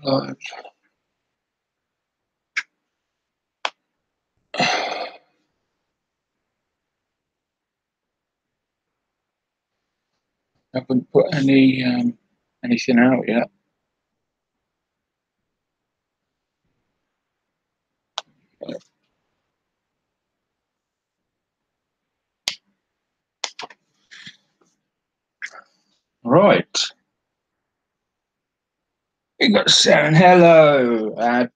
Live. I haven't put anything out yet. Right. We got Sarah. Hello, and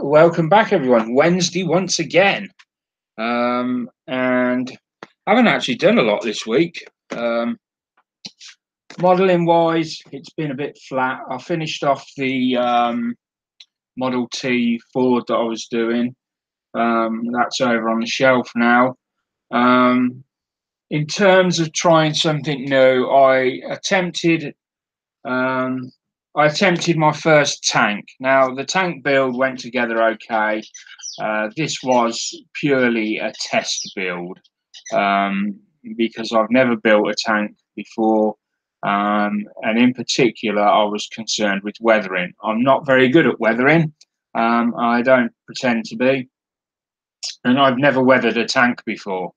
welcome back, everyone. Wednesday once again, and I haven't actually done a lot this week. Modelling wise, it's been a bit flat. I finished off the Model T Ford that I was doing. That's over on the shelf now. In terms of trying something new, I attempted my first tank. Now, the tank build went together okay. This was purely a test build because I've never built a tank before. And in particular, I was concerned with weathering. I'm not very good at weathering. I don't pretend to be. And I've never weathered a tank before.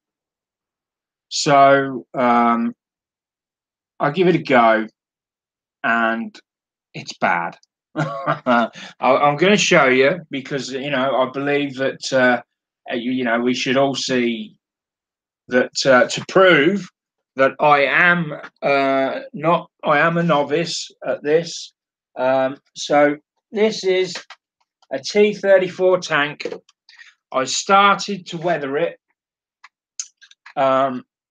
So I give it a go, and it's bad. I'm going to show you because I believe that we should all see that to prove that I am a novice at this. So this is a T-34 tank. I started to weather it,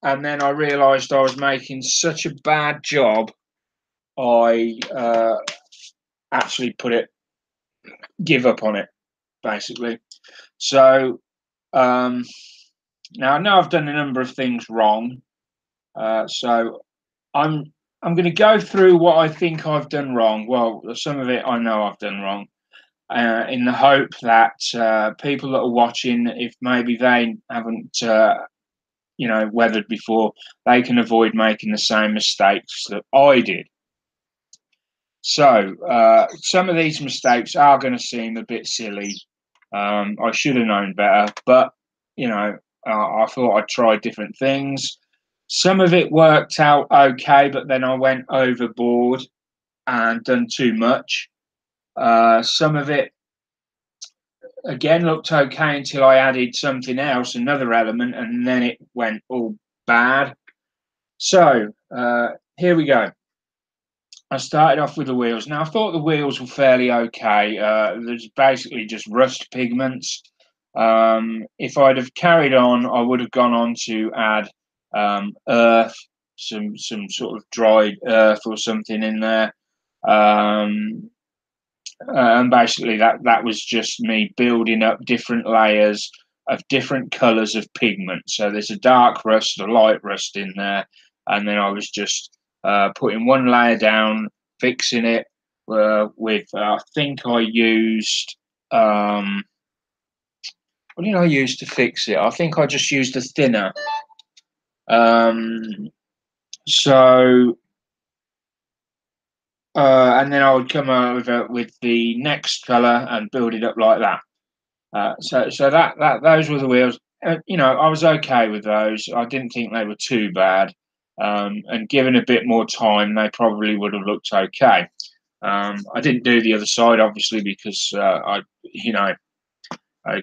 and then I realised I was making such a bad job. I actually give up on it, basically. So now I know I've done a number of things wrong. So I'm going to go through what I think I've done wrong. Well, some of it I know I've done wrong, in the hope that people that are watching, if maybe they haven't weathered before, they can avoid making the same mistakes that I did. So some of these mistakes are going to seem a bit silly. I should have known better, but I thought I'd try different things. Some of it worked out okay, but then I went overboard and done too much. Some of it again looked okay until I added something else, another element, and then it went all bad. So here we go. I started off with the wheels. Now, I thought the wheels were fairly okay. There's basically just rust pigments. If I'd have carried on, I would have gone on to add earth, some sort of dried earth or something in there. And basically that was just me building up different layers of different colours of pigment. So there's a dark rust, a light rust in there, and then I was just putting one layer down, fixing it with I think I used what did I use to fix it? I think I just used a thinner. And then I would come over with the next colour and build it up like that. So those were the wheels. I was okay with those. I didn't think they were too bad. And given a bit more time, they probably would have looked okay. I didn't do the other side, obviously, because I'd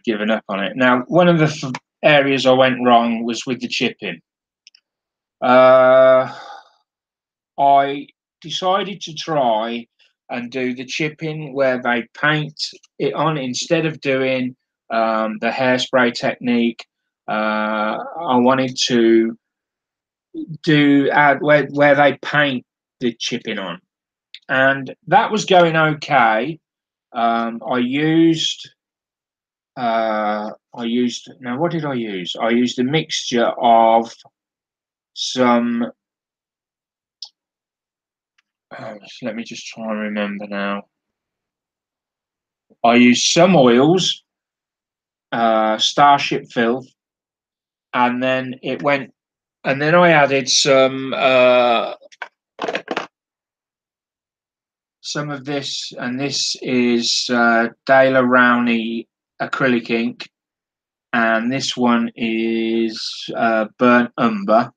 given up on it. Now, one of the areas I went wrong was with the chipping. I decided to try and do the chipping where they paint it on instead of doing the hairspray technique. I wanted to add where they paint the chipping on, and that was going okay. I used now what did I use? I used a mixture of some let me just try and remember now. I used some oils, Starship Filth, and then I added some some of this, and this is Dale Rowney acrylic ink, and this one is burnt umber,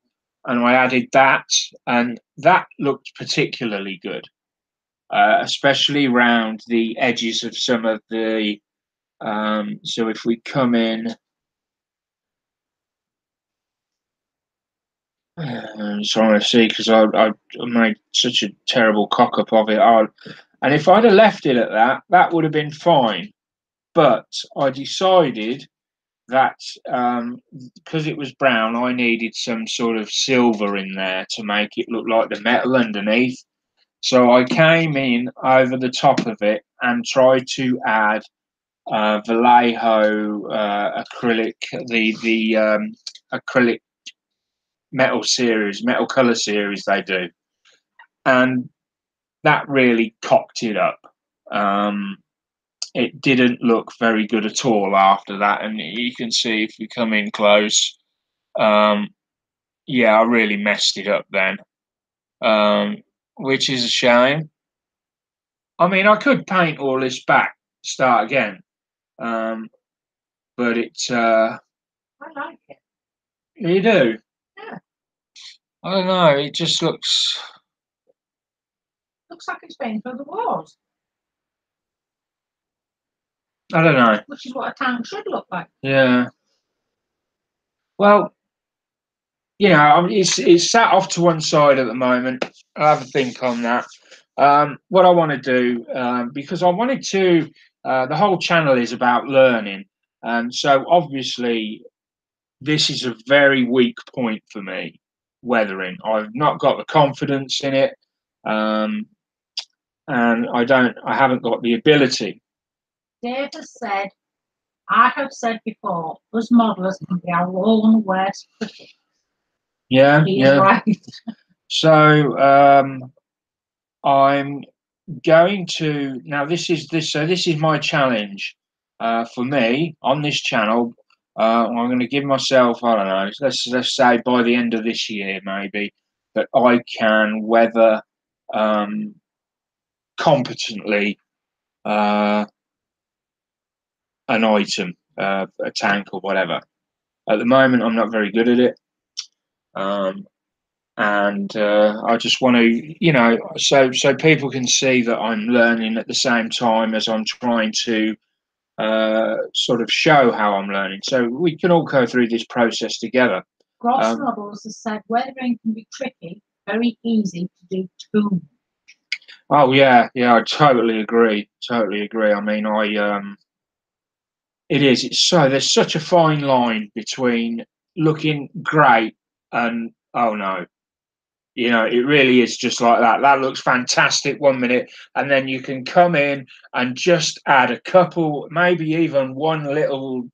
and I added that, and that looked particularly good, especially around the edges of some of the. So if we come in. I'm trying to see because I made such a terrible cock up of it. And if I'd have left it at that, that would have been fine. But I decided that because it was brown, I needed some sort of silver in there to make it look like the metal underneath. So I came in over the top of it and tried to add Vallejo acrylic, the acrylic metal color series they do, and that really cocked it up. It didn't look very good at all after that, and you can see if we come in close. Yeah, I really messed it up then, which is a shame. I mean, I could paint all this back, start again, but it's. I like it. You do? Yeah. I don't know. It just looks. Looks like it's painted for the walls. I don't know. Which is what a tank should look like. Yeah. Well, you know, it's sat off to one side at the moment. I'll have a think on that. What I want to do, because I wanted to, the whole channel is about learning. So obviously, this is a very weak point for me, weathering. I've not got the confidence in it, and I haven't got the ability. Dave has said, I have said before, us modelers can be our own worst critics. Yeah, He's right. So I'm going to now. This is my challenge for me on this channel. I'm going to give myself, I don't know, let's say by the end of this year maybe, that I can weather competently an item, a tank or whatever. At the moment, I'm not very good at it. And I just want to, you know, so people can see that I'm learning at the same time as I'm trying to sort of show how I'm learning. So we can all go through this process together. Gross models have said weathering can be tricky, very easy to do too much. Oh yeah, I totally agree. Totally agree. I mean, it is. It's so there's such a fine line between looking great and oh no. You know, it really is just like that. That looks fantastic 1 minute, and then you can come in and just add a couple, maybe even one little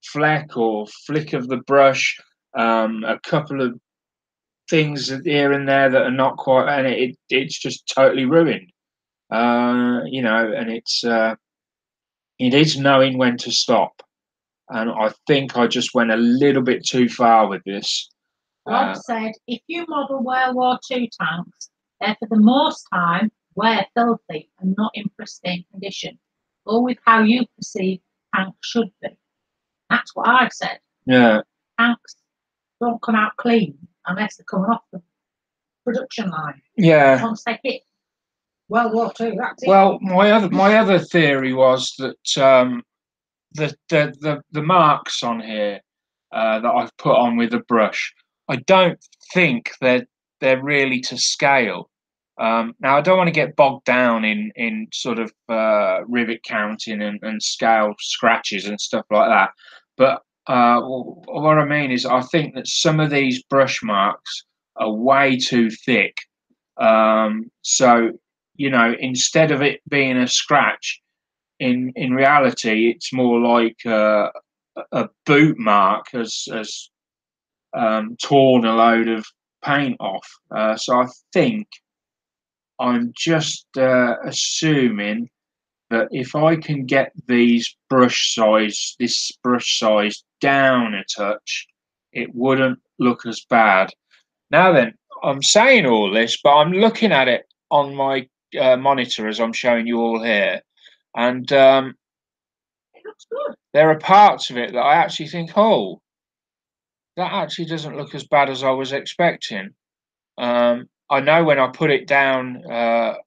fleck or flick of the brush, a couple of things here and there that are not quite, and it's just totally ruined. You know, and it is knowing when to stop. And I think I just went a little bit too far with this. Rob said, if you model World War II tanks, they're for the most time wear filthy and not in pristine condition. Go with how you perceive tanks should be. That's what I said. Yeah. Tanks don't come out clean unless they're coming off the production line. Yeah. Once they hit World War II, that's it. Well, my other theory was that the marks on here that I've put on with a brush, I don't think they're really to scale. Now I don't want to get bogged down in sort of rivet counting and scale scratches and stuff like that, but what I mean is I think that some of these brush marks are way too thick. So you know, instead of it being a scratch, in reality, it's more like a boot mark has torn a load of paint off. So I think I'm just assuming that if I can get this brush size down a touch, it wouldn't look as bad. Now then, I'm saying all this, but I'm looking at it on my monitor as I'm showing you all here, and It looks good. there are parts of it that I actually think, oh, that actually doesn't look as bad as I was expecting. I know when I put it down, it's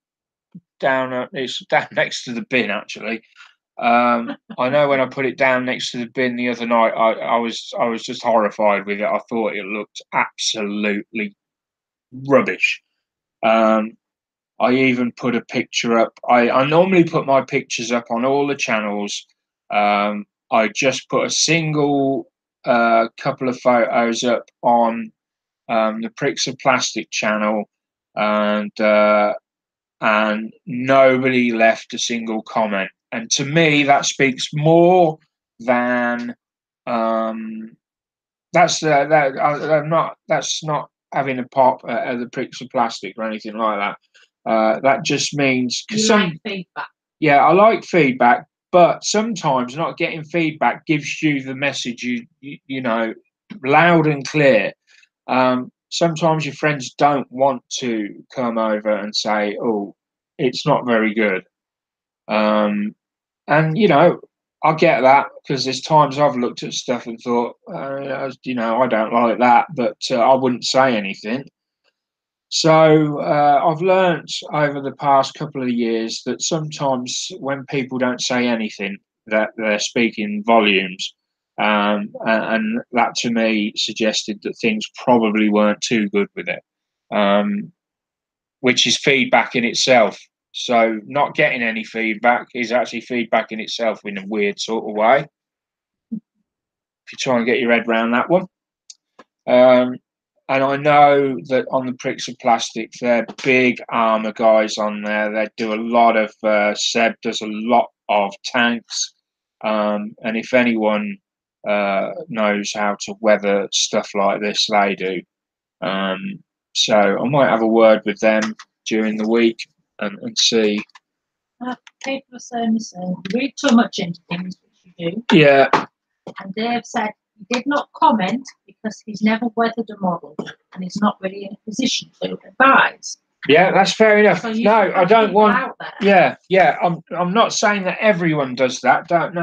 down next to the bin actually. I know when I put it down next to the bin the other night, I was just horrified with it. I thought it looked absolutely rubbish. I even put a picture up. I normally put my pictures up on all the channels. I just put a single couple of photos up on the Pricks of Plastic channel, and nobody left a single comment. And to me, that speaks more than that's that's not having a pop at the Pricks of Plastic or anything like that. That just means you like feedback. Yeah, I like feedback, but sometimes not getting feedback gives you the message you know loud and clear. Sometimes your friends don't want to come over and say, "Oh, it's not very good," and I get that because there's times I've looked at stuff and thought, I don't like that, but I wouldn't say anything. So I've learnt over the past couple of years that sometimes when people don't say anything, that they're speaking volumes, and that to me suggested that things probably weren't too good with it, which is feedback in itself. So not getting any feedback is actually feedback in itself in a weird sort of way. If you try and get your head around that one. And I know that on the Pricks of Plastic, they're big armour guys on there. They do a lot of, Seb does a lot of tanks. And if anyone knows how to weather stuff like this, they do. So I might have a word with them during the week and see. People are saying the same. You read too much into things, which you do. Yeah. And Dave said he did not comment because he's never weathered a model and he's not really in a position to advise. Yeah, that's fair enough. So no, I don't want. Yeah. I'm not saying that everyone does that. Don't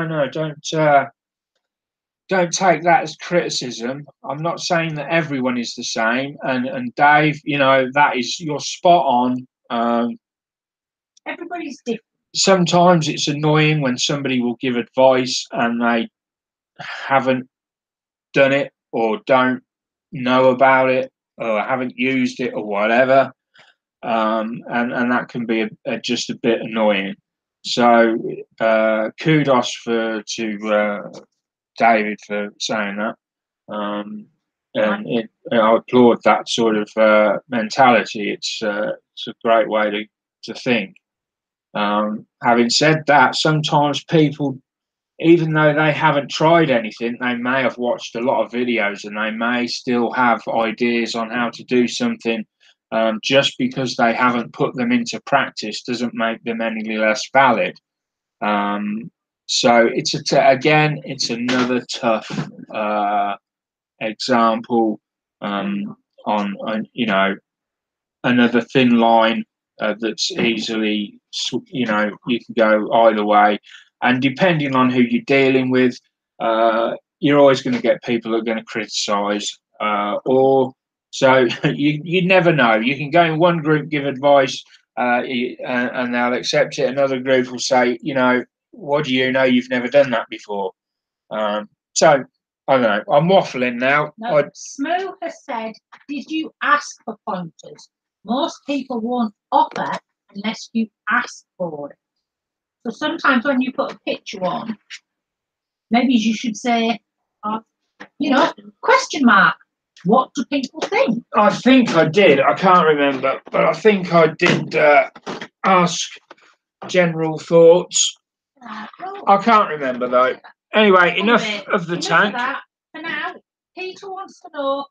take that as criticism. I'm not saying that everyone is the same. And Dave, that is you're spot on. Everybody's different. Sometimes it's annoying when somebody will give advice and they haven't done it or don't know about it or haven't used it or whatever, and that can be just a bit annoying. So kudos to David for saying that, and I applaud that sort of mentality. It's a great way to think. Having said that, sometimes people, even though they haven't tried anything, they may have watched a lot of videos and they may still have ideas on how to do something. Just because they haven't put them into practice doesn't make them any less valid. So it's another tough example on another thin line that's easily, you can go either way. And depending on who you're dealing with, you're always going to get people that are going to criticise. So you never know. You can go in one group, give advice, and they'll accept it. Another group will say, what do you know? You've never done that before. So I don't know. I'm waffling now. No, Smoo has said, did you ask for pointers? Most people won't offer unless you ask for it. So sometimes when you put a picture on, maybe you should say, question mark. What do people think? I think I did. I can't remember, but I think I did ask general thoughts. I can't remember though. Anyway, enough of the tank. Of that. For now, Peter wants to know,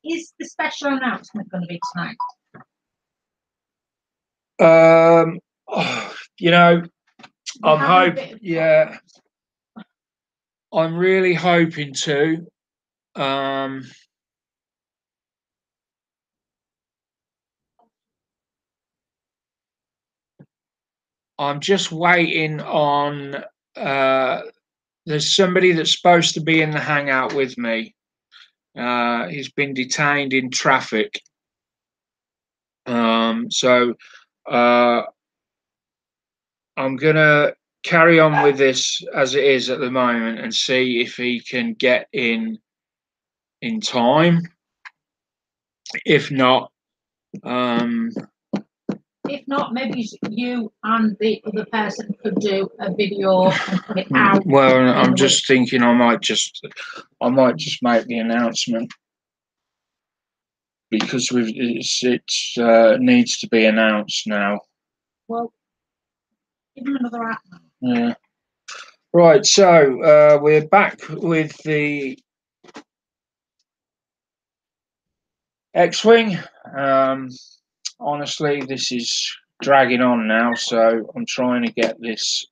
is the special announcement going to be tonight? I'm hoping. Yeah, I'm really hoping to. I'm just waiting on. There's somebody that's supposed to be in the hangout with me. He's been detained in traffic. So I'm gonna carry on with this as it is at the moment and see if he can get in time. If not, maybe you and the other person could do a video and put it out. Well, I'm just thinking I might just make the announcement because it needs to be announced now. Well, give him another app. Yeah. Right. So we're back with the Xwing. Honestly, this is dragging on now, so I'm trying to get this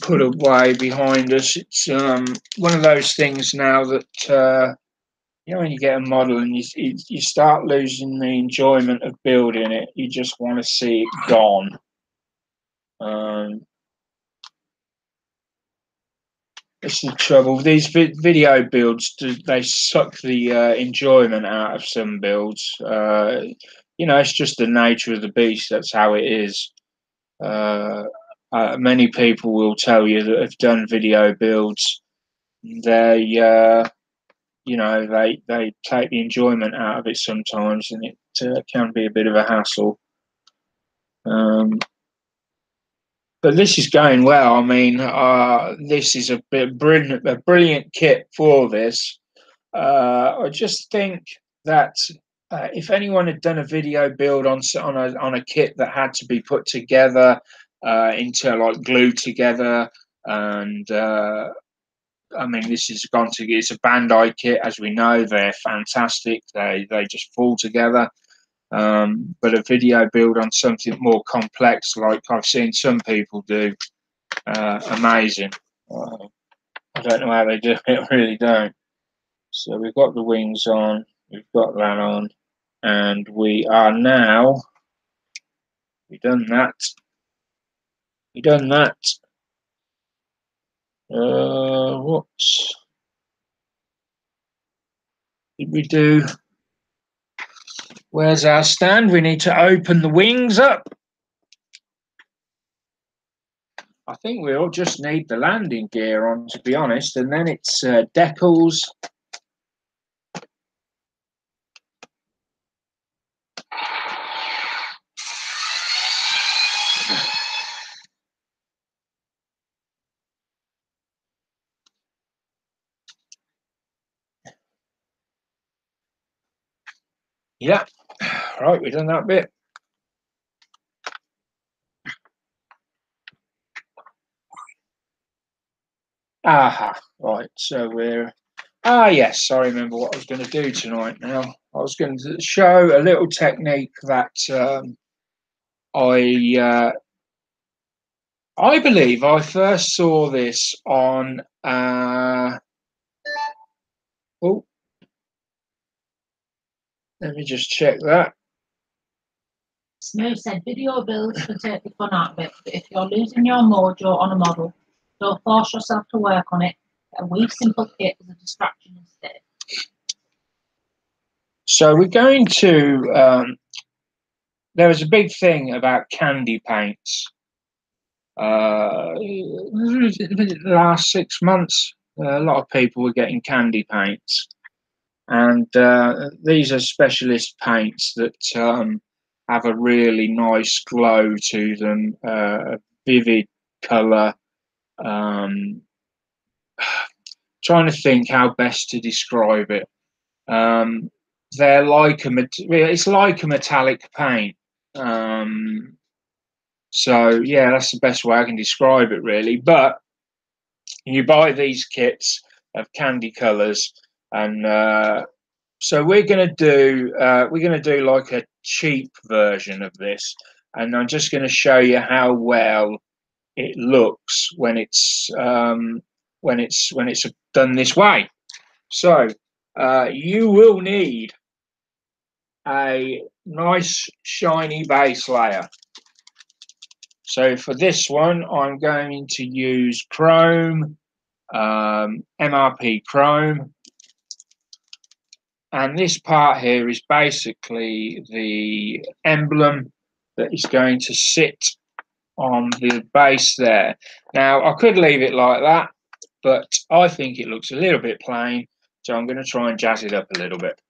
put away behind us. It's one of those things now that when you get a model and you start losing the enjoyment of building it, you just want to see it gone. It's the trouble. These video builds, they suck the enjoyment out of some builds. It's just the nature of the beast. That's how it is. Many people will tell you that have done video builds. They take the enjoyment out of it sometimes, and it can be a bit of a hassle. But this is going well. I mean, this is a brilliant kit for this. I just think that if anyone had done a video build on a kit that had to be put together into like glued together, and I mean, this is it's a Ban Dai kit, as we know. They're fantastic. They just fall together. But a video build on something more complex, like I've seen some people do, amazing. I don't know how they do it, I really don't. So we've got the wings on, we've got that on, and we are now, we've done that. What did we do? Where's our stand? We need to open the wings up. I think we all just need the landing gear on, to be honest, and then it's decals. Yeah, right, we've done that bit. Aha, right, so we're... yes, I remember what I was going to do tonight now. I was going to show a little technique that I believe I first saw this on... oh, let me just check that. Smooth said video builds can take the fun out of it, but if you're losing your mojo on a model, don't force yourself to work on it. Get a wee simple kit as a distraction instead. So we're going to... there was a big thing about candy paints. Last 6 months, a lot of people were getting candy paints. And these are specialist paints that have a really nice glow to them, a vivid colour. Trying to think how best to describe it. They're like it's like a metallic paint. So yeah, that's the best way I can describe it, really. But you buy these kits of candy colours, and so we're gonna do like a cheap version of this, and I'm just going to show you how well it looks when it's done this way. So you will need a nice shiny base layer. So for this one, I'm going to use Chrome, MRP Chrome. And this part here is basically the emblem that is going to sit on the base there. Now, I could leave it like that, but I think it looks a little bit plain, so I'm going to try and jazz it up a little bit.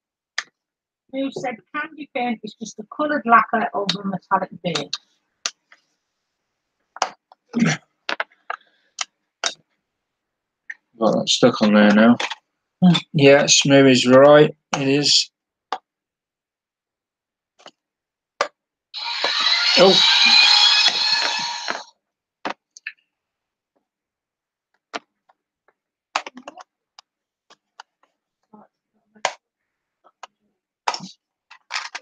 You said candy paint is just a coloured lacquer over a metallic base. Got that stuck on there now. Yeah, Smooth is right. It is. Oh.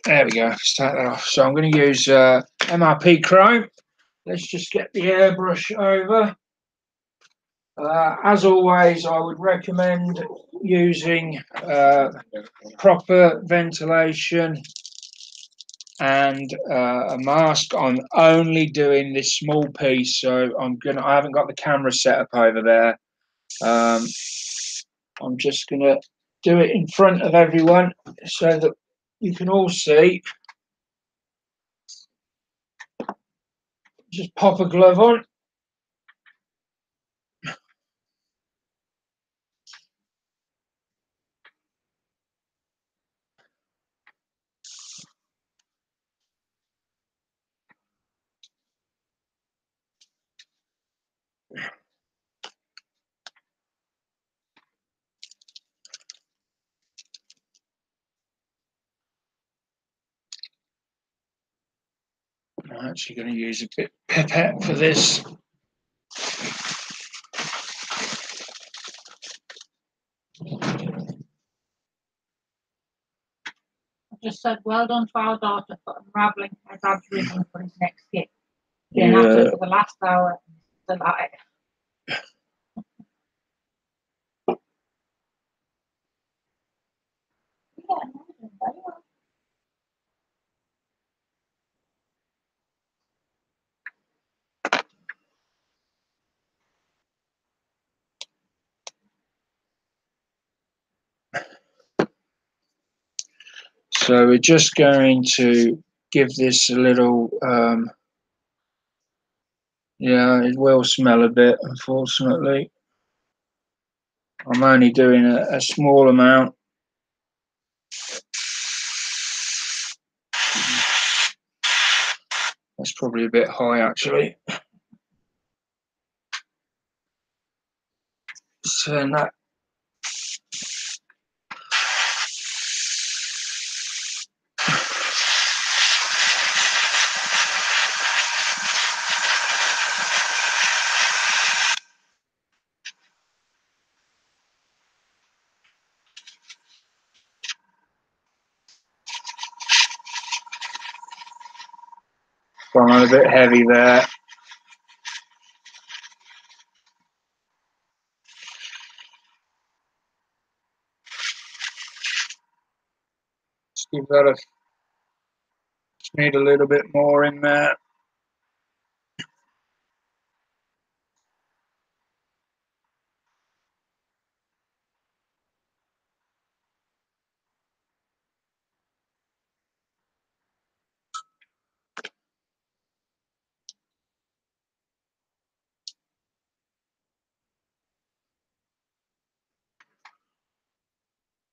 There we go. Let's take that off. So I'm going to use MRP Chrome. Let's just get the airbrush over. As always, I would recommend using proper ventilation and a mask. I'm only doing this small piece, so I haven't got the camera set up over there. I'm just gonna do it in front of everyone so that you can all see. Just pop a glove on. I'm actually going to use a bit pipette for this. I just said well done to our daughter for unravelling her dad's ribbon for his next gift. Yeah. Been at it for the last hour. Delight. So we're just going to give this a little, yeah, it will smell a bit, unfortunately. I'm only doing a small amount. That's probably a bit high, actually. Turn that. Gone a bit heavy there. Just give that just need a little bit more in there.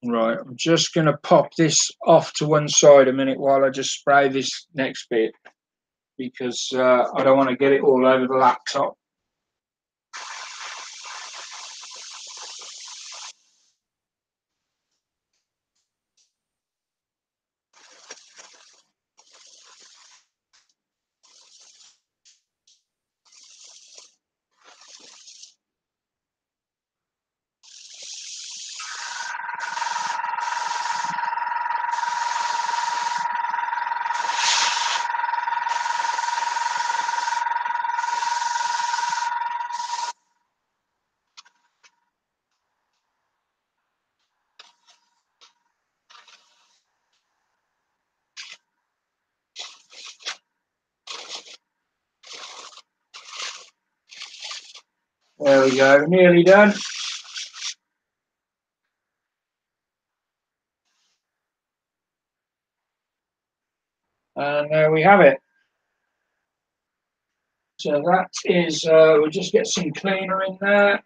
Right, I'm just going to pop this off to one side a minute while I just spray this next bit, because I don't want to get it all over the laptop. There we go, nearly done. And there we have it. So that is, we'll just get some cleaner in there.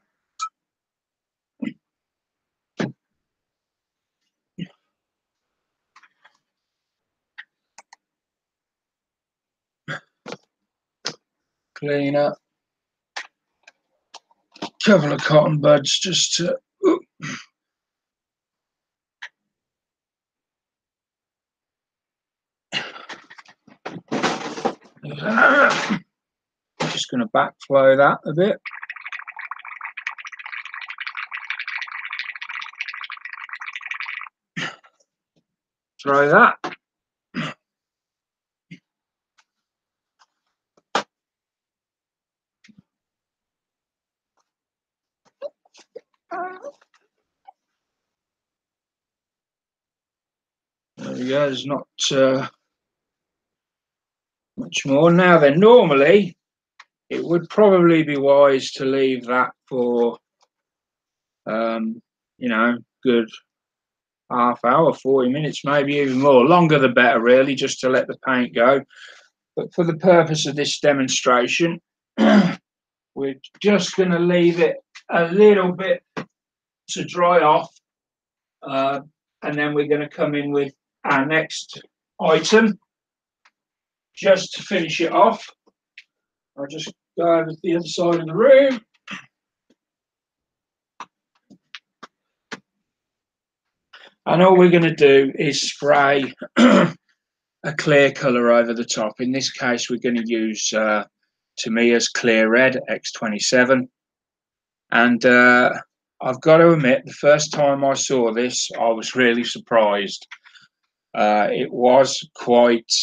Clean up. Couple of cotton buds just to. Just going to backflow that a bit. Throw that. There we go, there's not much more. Now then, normally it would probably be wise to leave that for, you know, good half hour, 40 minutes, maybe even more. Longer the better, really, just to let the paint go. But for the purpose of this demonstration, we're just going to leave it a little bit to dry off. And then we're going to come in with our next item just to finish it off. I'll just go over to the other side of the room. And all we're going to do is spray a clear colour over the top. In this case, we're going to use Tamiya's Clear Red X27. And I've got to admit, the first time I saw this, I was really surprised. It was quite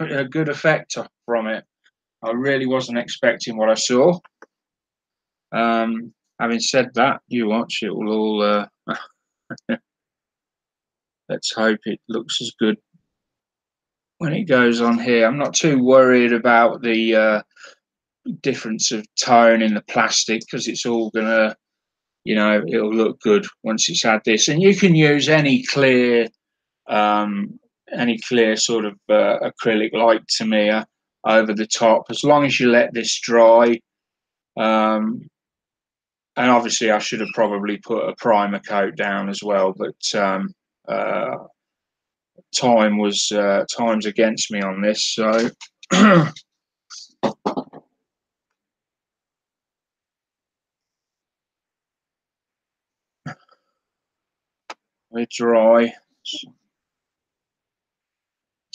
a good effect from it. I really wasn't expecting what I saw. Having said that, you watch, it will all. Let's hope it looks as good when it goes on here. I'm not too worried about the difference of tone in the plastic, because it's all gonna, you know, it'll look good once it's had this. And you can use any clear sort of acrylic like Tamiya over the top, as long as you let this dry. And obviously I should have probably put a primer coat down as well, but time's against me on this, so we're dry, which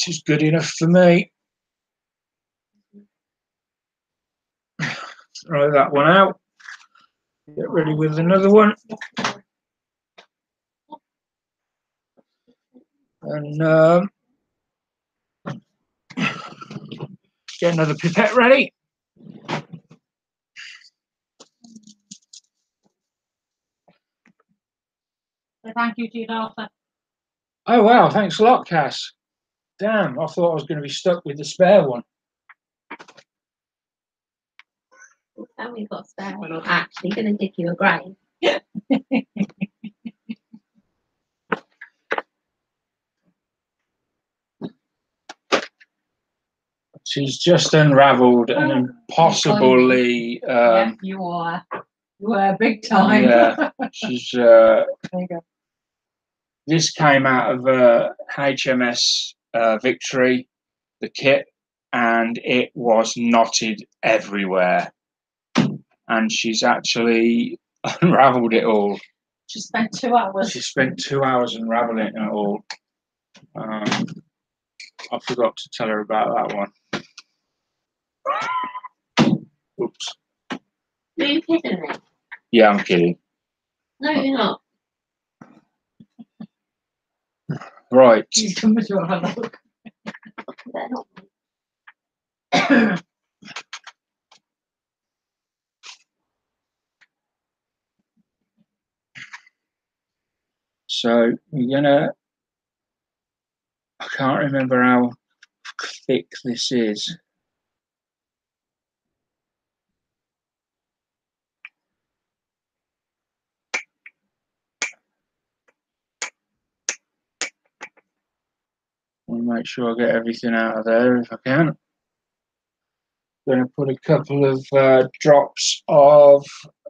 is good enough for me. Throw that one out, get ready with another one, and get another pipette ready. So thank you to your daughter. Oh wow, thanks a lot, Cass. Damn, I thought I was going to be stuck with the spare one. And we've got a spare one. I'm actually going to dig you a grave. She's just unravelled an impossibly. Yeah, you are big time. Yeah, she's. There you go. This came out of HMS Victory, the kit, and it was knotted everywhere. And she's actually unravelled it all. She spent 2 hours. She spent 2 hours unravelling it all. I forgot to tell her about that one. Oops. Are you kidding me? Yeah, I'm kidding. No, you're not. Right. You can have a look. They're not. So we're gonna. I can't remember how thick this is. make sure I get everything out of there if I can. Going to put a couple of drops of.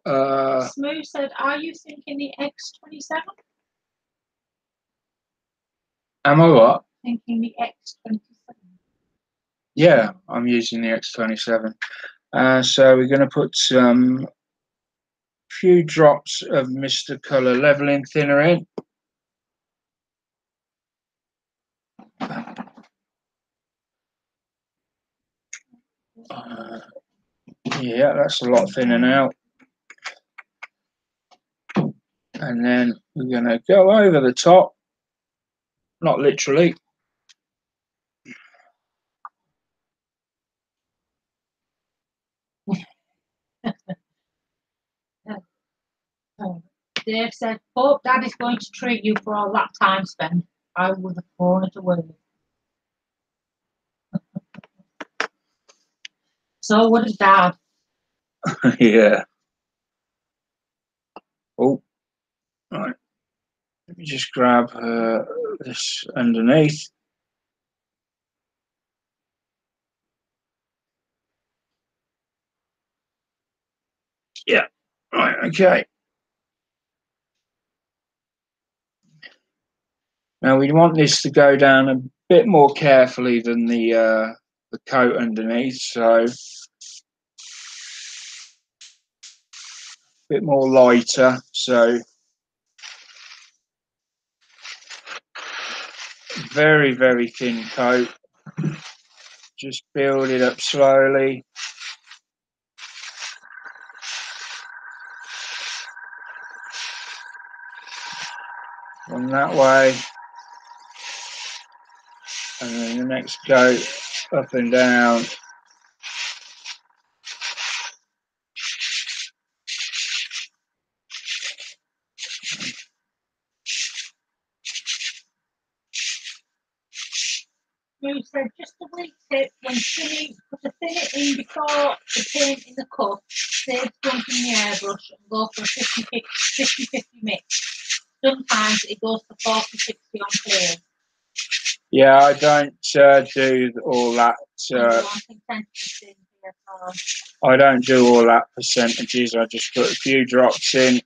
Smooth said, "Are you thinking the X27?" Am I what? Thinking the X27. Yeah, I'm using the X27. So we're going to put some few drops of Mr. Colour Leveling Thinner in. Yeah, that's a lot thinner now. And then we're going to go over the top, not literally. Dave said, "Hope Daddy's going to treat you for all that time spent." I would have thrown it away. So would his dad. Yeah. Oh, right. Let me just grab this underneath. Yeah. Right. Okay. Now we want this to go down a bit more carefully than the coat underneath, so a bit more lighter. So very, very thin coat. Just build it up slowly. And that way. And then the next coat up and down. Smooth said, "Just a weak tip, when thinning, put a thinner in before the paint in the cup, save dumping the airbrush and go for a 50-50 mix. Sometimes it goes to 40-60 on clear." Yeah, I don't do all that. I don't do all that percentages. I just put a few drops in.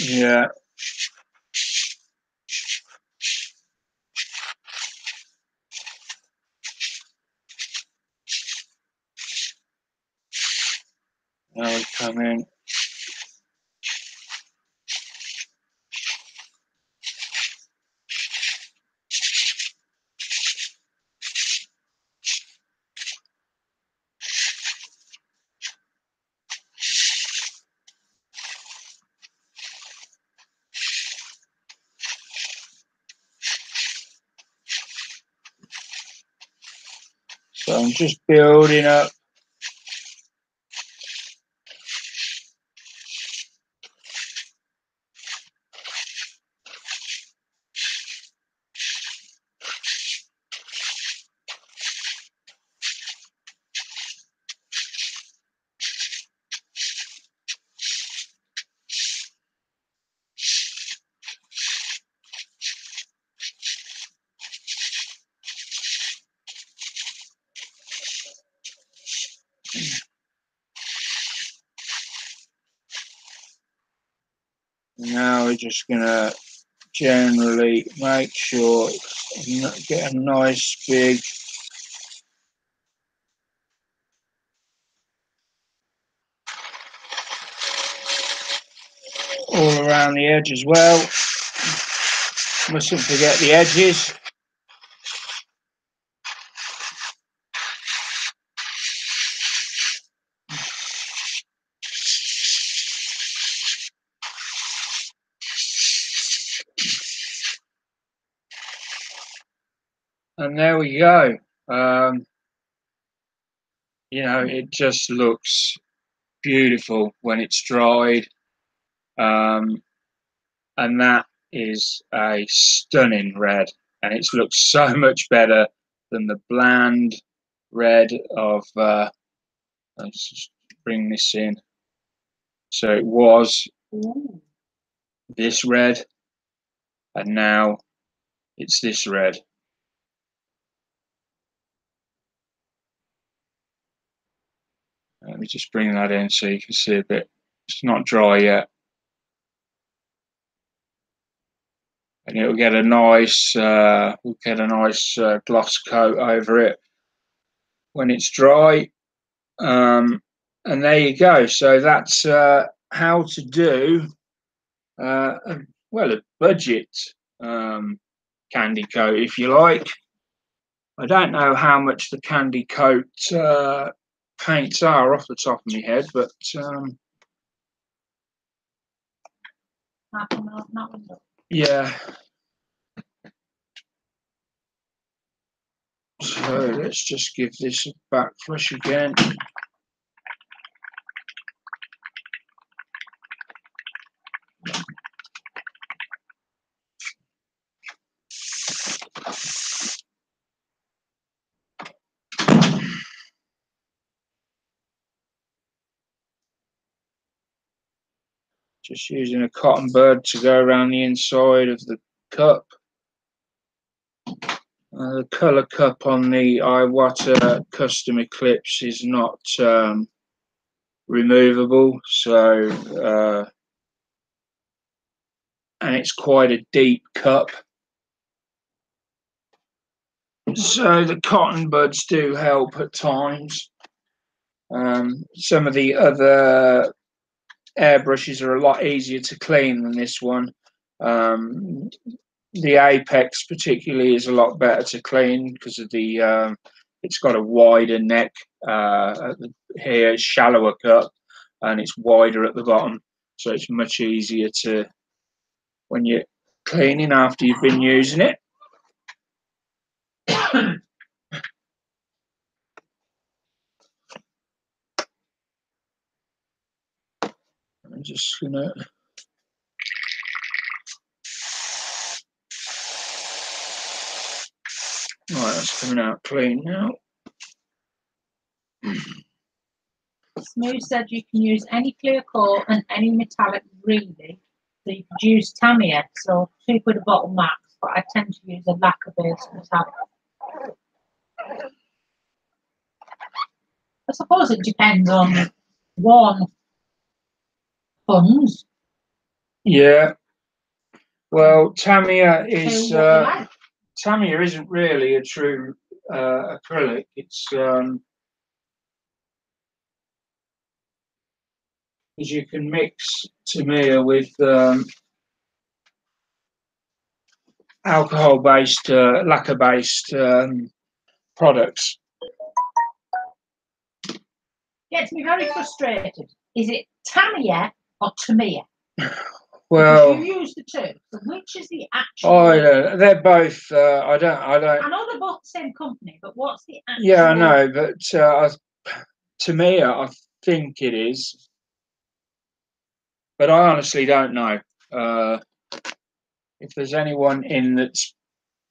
Yeah. Now we come in. So I'm just building up. Now we're just gonna generally make sure get a nice big all around the edge as well. Mustn't forget the edges. And there we go. You know, it just looks beautiful when it's dried. And that is a stunning red. And it looks so much better than the bland red of, let's just bring this in. So it was this red, and now it's this red. Let me just bring that in so you can see a bit. It's not dry yet, and it'll get a nice, gloss coat over it when it's dry. And there you go. So that's how to do a budget candy coat, if you like. I don't know how much the candy coat paints are off the top of my head, but yeah. So let's just give this a back flush again. Just using a cotton bud to go around the inside of the cup. The colour cup on the Iwata custom Eclipse is not removable, so and it's quite a deep cup, so the cotton buds do help at times. Some of the other airbrushes are a lot easier to clean than this one. The Apex particularly is a lot better to clean because of the it's got a wider neck here, it's shallower cup, and it's wider at the bottom, so it's much easier to, when you're cleaning after you've been using it. I'm just gonna right, that's coming out clean now. Smooth said you can use any clear coat and any metallic, really. So you could use Tamiya, so £2 a bottle max, but I tend to use a lacquer-based metallic. I suppose it depends on one funds. Yeah. Well, Tamiya is like. Tamiya isn't really a true acrylic. It's as you can mix Tamiya with alcohol-based, lacquer-based products. Gets me very frustrated. Is it Tamiya or Tamiya? Well, because you use the two. So which is the actual? Oh, they're both. I don't. I know they're both the same company, but what's the actual? Yeah, I know, but Tamiya, I think it is, but I honestly don't know. If there's anyone in that's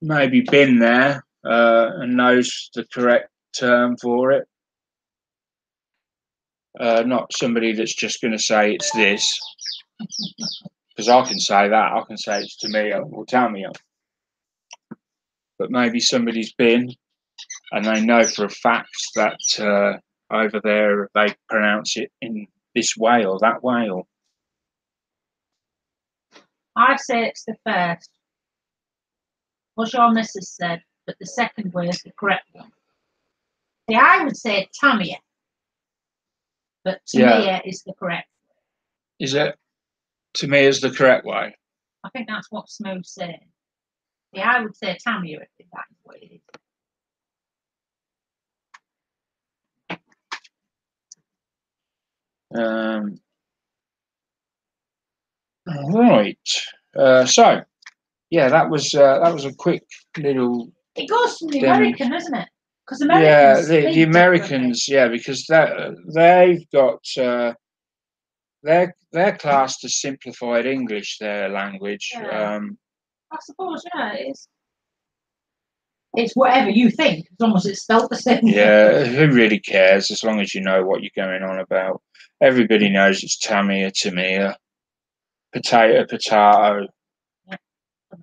maybe been there and knows the correct term for it, not somebody that's just going to say it's this, because I can say that. I can say it's Tamiya or Tamiya, but maybe somebody's been and they know for a fact that over there they pronounce it in this way or that way. Or I say it's the first. What your missus said, but the second way is the correct one. See, I would say Tamiya, but Tamiya is the correct way. Is it? Tamiya is the correct way. I think that's what Smooth's saying. See, I would say Tamiya if that's what it is. Right. So, yeah, that was a quick little. It goes from the American, isn't it? Because Americans. Yeah, the Americans. Yeah, because they've got they're classed as simplified English. Their language. Yeah. I suppose, yeah, it is. It's whatever you think, as long as it's spelled the same. Yeah, who really cares? As long as you know what you're going on about. Everybody knows it's Tamiya, Tamiya, potato, potato. Yeah.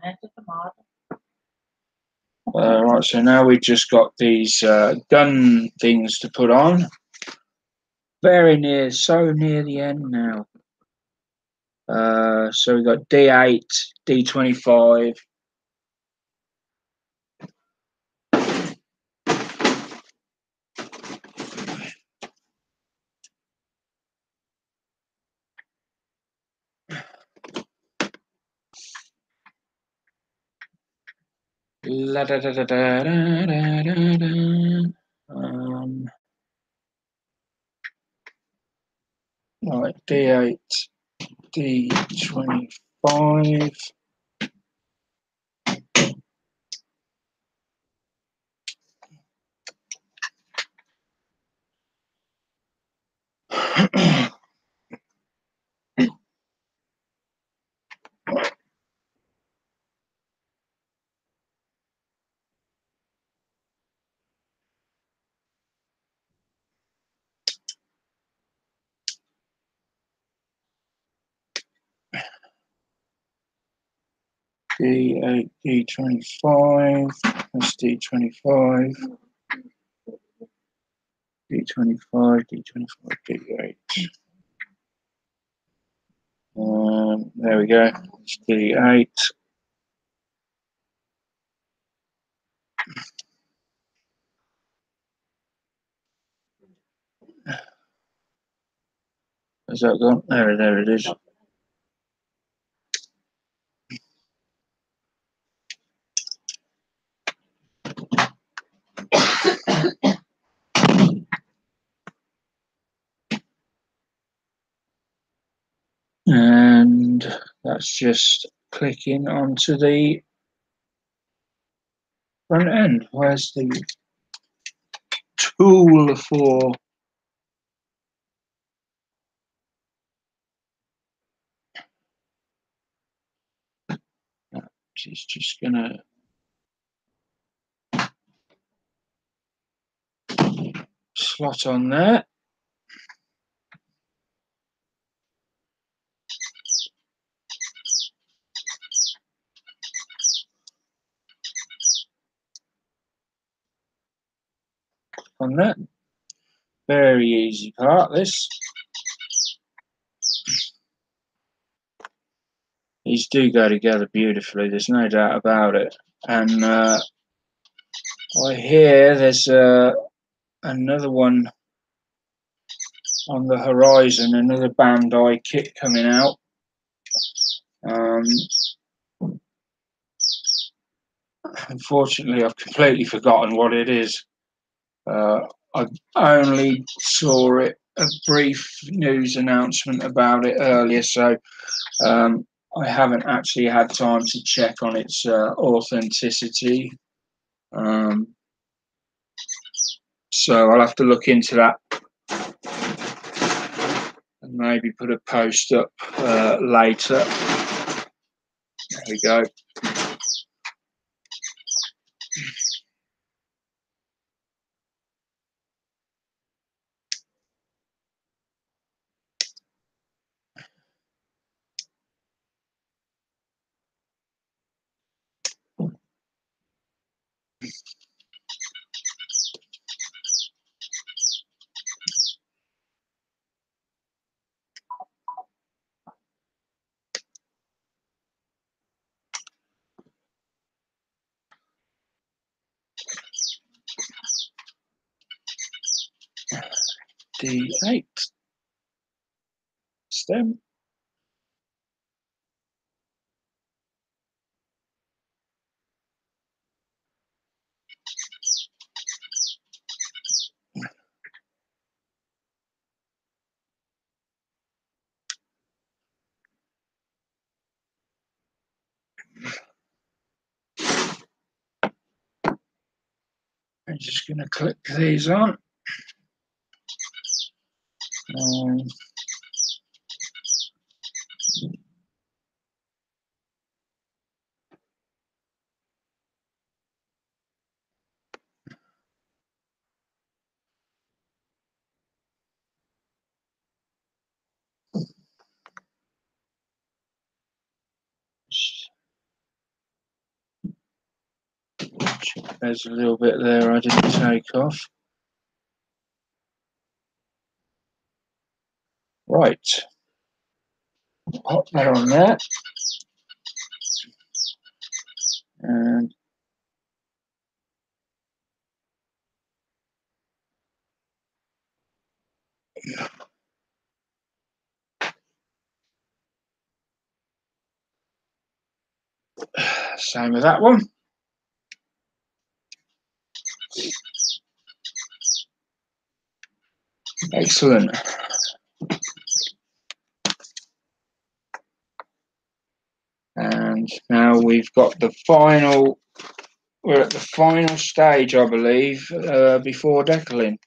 tomato. Right, so now we've just got these gun things to put on. Very near, so near the end now. So we've got D8, D25. La da da da da da da da da. Right, D8, D25. D8, D25, that's D25, D25, D25, D8. There we go, it's D8. Has that gone? There it is. And that's just clicking onto the front end. Where's the tool for? It's just gonna slot on there. On that. Very easy part, this. These do go together beautifully, there's no doubt about it. And I hear there's another one on the horizon, another Ban Dai kit coming out. Unfortunately, I've completely forgotten what it is. I only saw a brief news announcement about it earlier, so I haven't actually had time to check on its authenticity. So I'll have to look into that and maybe put a post up later. There we go. D8 stem. I'm just going to click these on. There's a little bit there I didn't take off. Right. Pop that on there. And same with that one. Excellent. And now we've got the final, we're at the final stage, I believe, before decaling.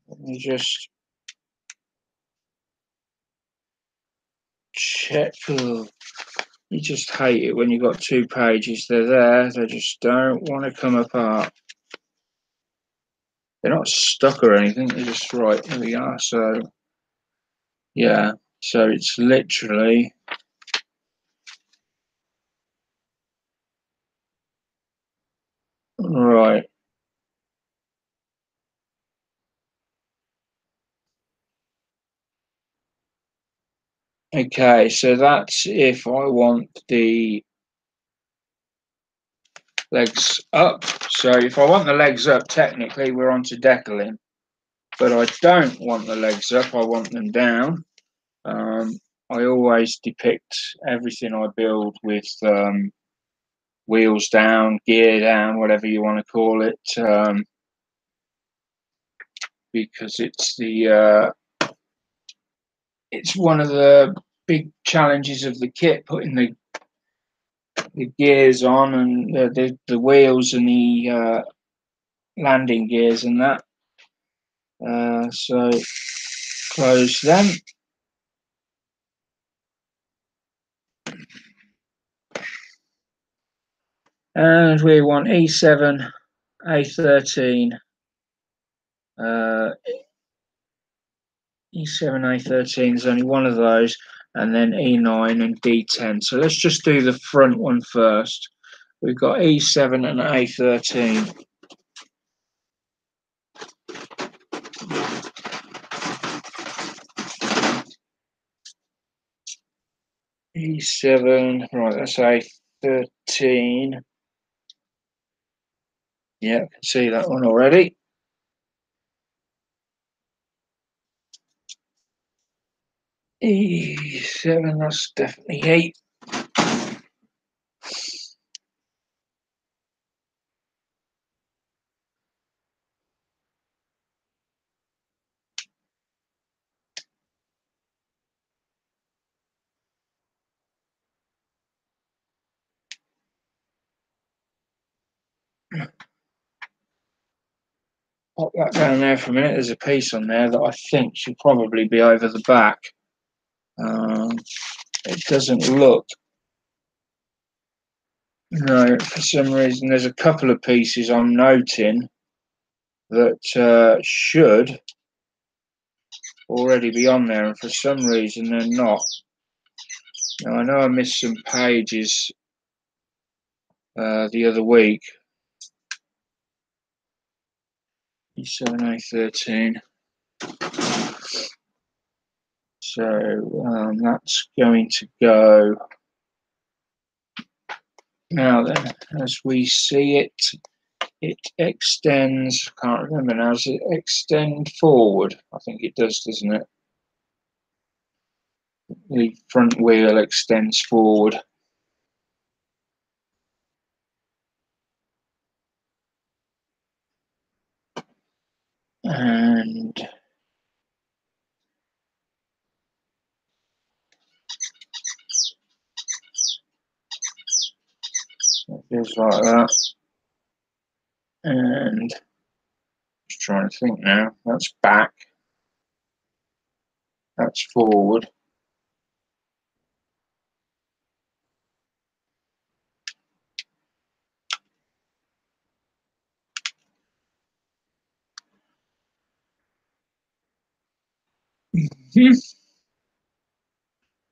Let me just check. Oh, you just hate it when you've got 2 pages. They're there, they just don't want to come apart. They're not stuck or anything, they're just right. Here we are. So, yeah, so it's literally right. Okay, so that's if I want the legs up. So if I want the legs up, technically we're on to decaling. But I don't want the legs up, I want them down. I always depict everything I build with wheels down, gear down, whatever you want to call it, because it's one of the big challenges of the kit, putting the gears on and the wheels and the landing gears and that. So close them. And we want E7, A13, E7, A13, there's only one of those, and then E9 and D10. So let's just do the front one first. We've got E7 and A13. E7, right, that's A13. Yeah, I can see that one already. E7, that's definitely 8. Pop that down there for a minute. There's a piece on there that I think should probably be over the back. It doesn't look. No, for some reason, there's a couple of pieces I'm noting that should already be on there, and for some reason they're not. Now, I know I missed some pages the other week. E7A13. So that's going to go. Now then, as we see it, it extends. I can't remember now. Does it extend forward? I think it does, doesn't it? The front wheel extends forward. And it goes like that. And just trying to think now. That's back. That's forward.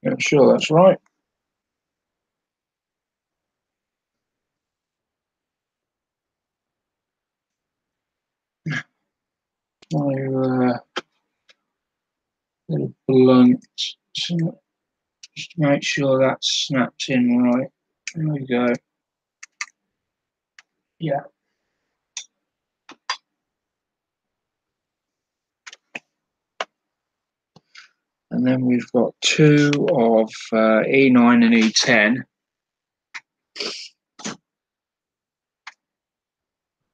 I'm sure that's right. little blunt, so just to make sure that's snapped in right. There we go. Yeah. And then we've got two of E9 and E10,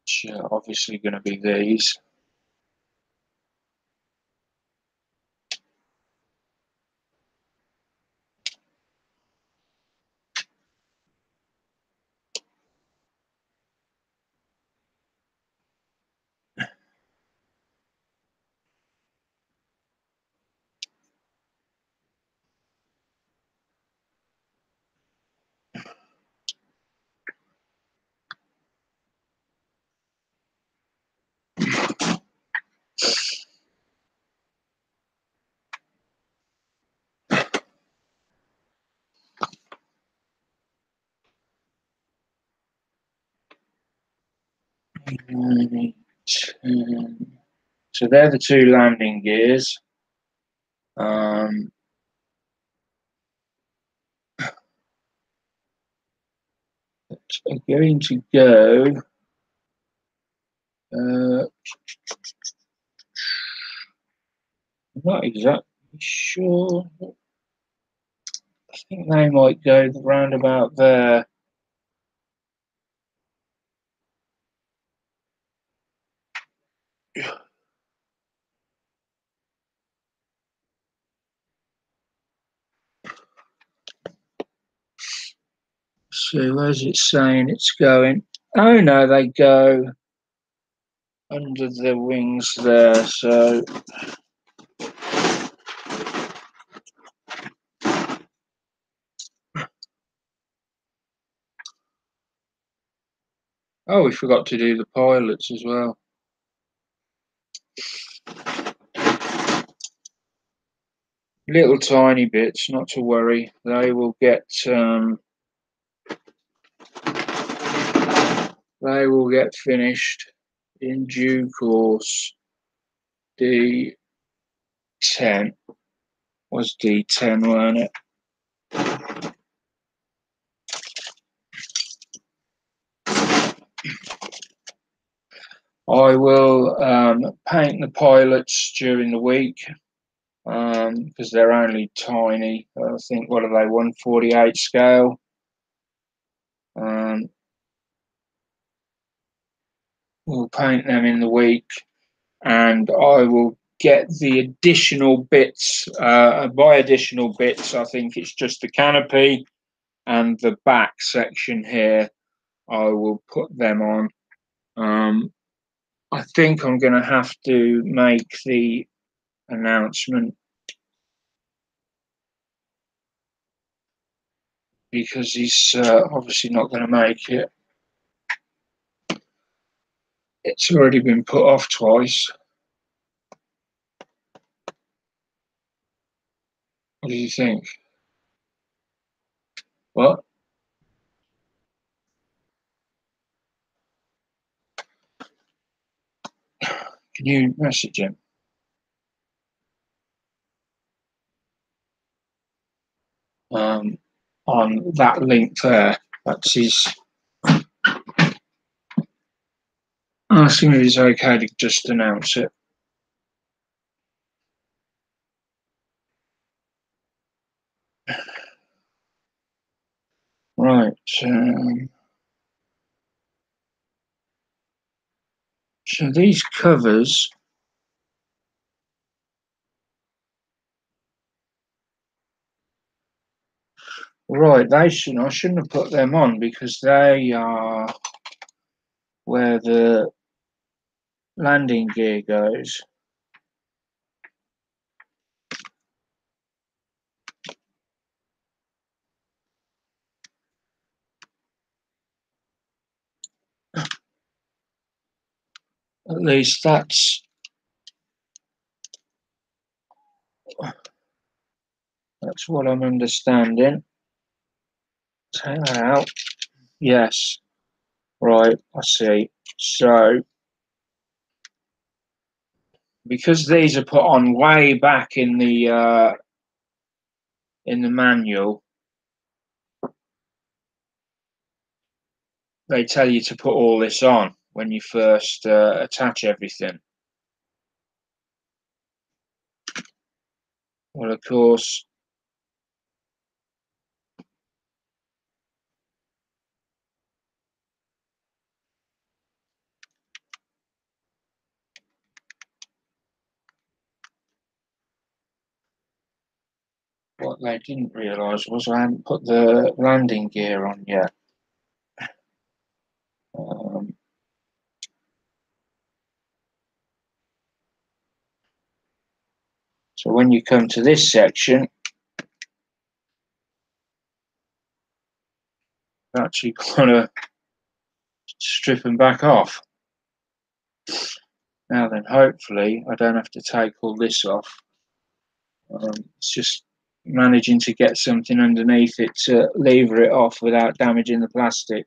which are obviously going to be these. So they're the two landing gears. Are going to go. I'm not exactly sure. I think they might go round about there. So where's it saying it's going? Oh no, they go under the wings there. So oh, we forgot to do the pilots as well. Little tiny bits, not to worry. They will get finished in due course. D10 was D10, weren't it? I will paint the pilots during the week because they're only tiny. I think, what are they, 1/48 scale? We'll paint them in the week, and I will get the additional bits. By additional bits, I think it's just the canopy and the back section here. I will put them on. I think I'm going to have to make the announcement because he's obviously not going to make it. It's already been put off twice. What do you think? What? Can you message him? On that link there. That's his. Ask him if it's okay to just announce it. Right. So these covers. Right, I shouldn't have put them on because they are where the landing gear goes. At least that's what I'm understanding. Take that out. Yes. Right, I see. So because these are put on way back in the manual, they tell you to put all this on when you first attach everything. Well, of course, what they didn't realise was I hadn't put the landing gear on yet. So when you come to this section, you're actually got to strip them back off. Now then, hopefully I don't have to take all this off. It's just managing to get something underneath it to lever it off without damaging the plastic.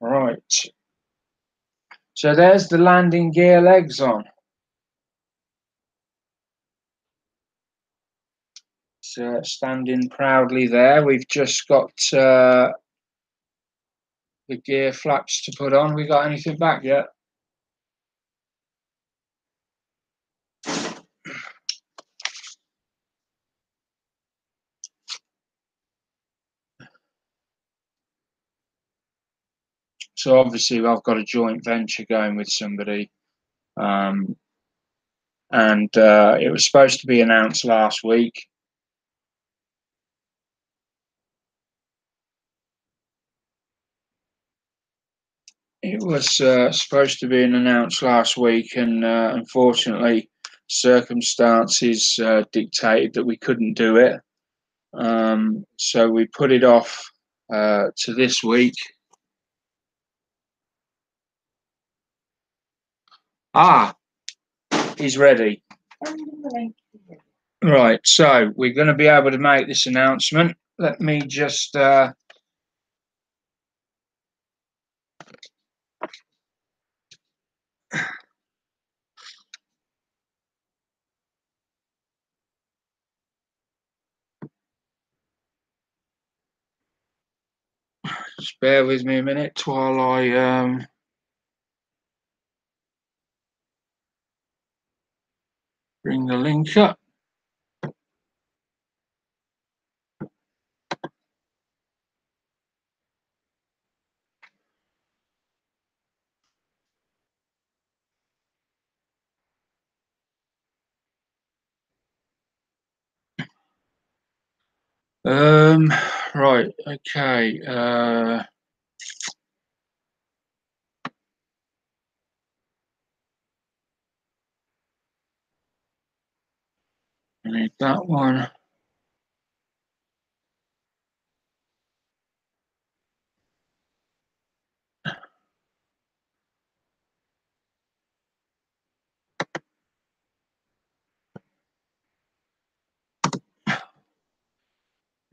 Right, so there's the landing gear legs on. So standing proudly there. We've just got the gear flaps to put on. We got anything back yet? So obviously I've got a joint venture going with somebody, and it was supposed to be announced last week. It was supposed to be announced last week, and unfortunately circumstances dictated that we couldn't do it. So we put it off to this week. Ah, he's ready. Right, so we're going to be able to make this announcement. Let me just just bear with me a minute while I bring the link up. Right, okay. I need that one.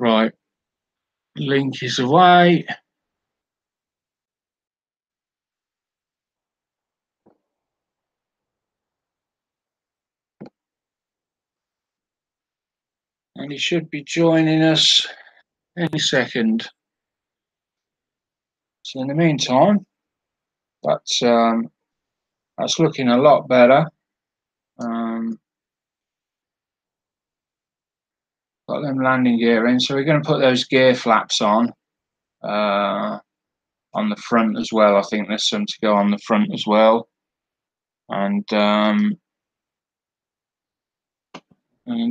Right, link is away. And he should be joining us any second. So in the meantime, that's looking a lot better. Got them landing gear in, so we're going to put those gear flaps on the front as well. I think there's some to go on the front as well, and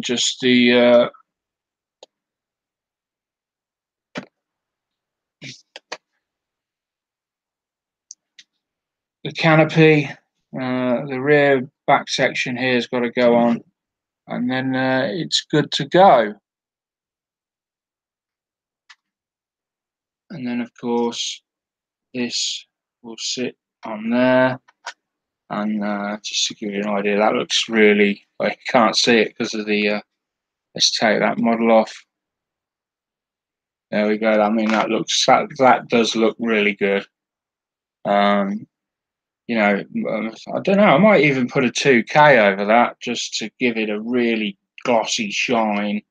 just the canopy, the rear back section here has got to go on, and then it's good to go. And then of course this will sit on there, and just to give you an idea, that looks really, well, you can't see it because of the let's take that model off. There we go. I mean, that does look really good. You know, I don't know, I might even put a 2K over that just to give it a really glossy shine.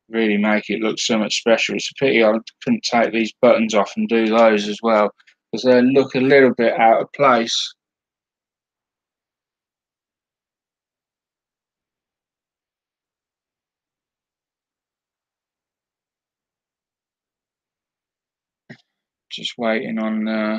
Really make it look so much special. It's a pity I couldn't take these buttons off and do those as well, because they look a little bit out of place. Just waiting on